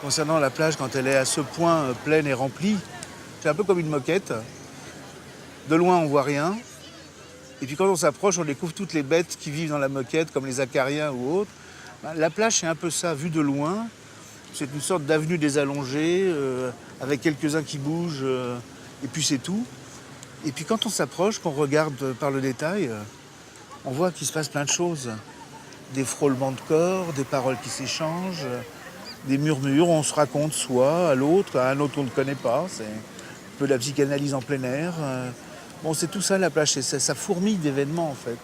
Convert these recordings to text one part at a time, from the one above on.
concernant la plage quand elle est à ce point pleine et remplie. C'est un peu comme une moquette. De loin, on voit rien. Et puis quand on s'approche, on découvre toutes les bêtes qui vivent dans la moquette, comme les acariens ou autres. La plage, c'est un peu ça, vu de loin. C'est une sorte d'avenue désallongée, avec quelques-uns qui bougent, et puis c'est tout. Et puis quand on s'approche, qu'on regarde par le détail, on voit qu'il se passe plein de choses. Des frôlements de corps, des paroles qui s'échangent, des murmures, on se raconte soi à l'autre, à un autre qu'on ne connaît pas. C'est un peu de la psychanalyse en plein air. Bon, c'est tout ça la plage, ça fourmille d'événements en fait.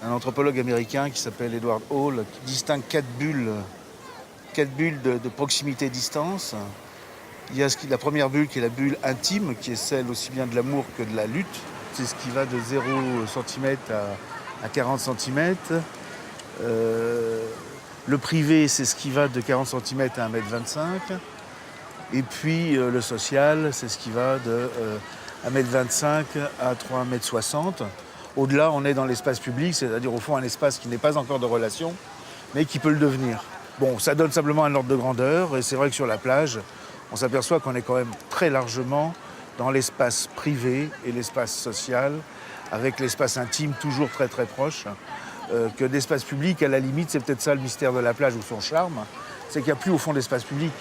Un anthropologue américain qui s'appelle Edward Hall, qui distingue quatre bulles de proximité-distance. Il y a la première bulle qui est la bulle intime, qui est celle aussi bien de l'amour que de la lutte. C'est ce qui va de 0 cm à 40 cm. Le privé, c'est ce qui va de 40 cm à 1,25 m. Et puis le social, c'est ce qui va de 1,25 m à 3,60 m. Au-delà, on est dans l'espace public, c'est-à-dire au fond un espace qui n'est pas encore de relation, mais qui peut le devenir. Bon, ça donne simplement un ordre de grandeur, et c'est vrai que sur la plage, on s'aperçoit qu'on est quand même très largement dans l'espace privé et l'espace social, avec l'espace intime toujours très très proche, que l'espace public, à la limite, c'est peut-être ça le mystère de la plage ou son charme, c'est qu'il n'y a plus au fond d'espace public.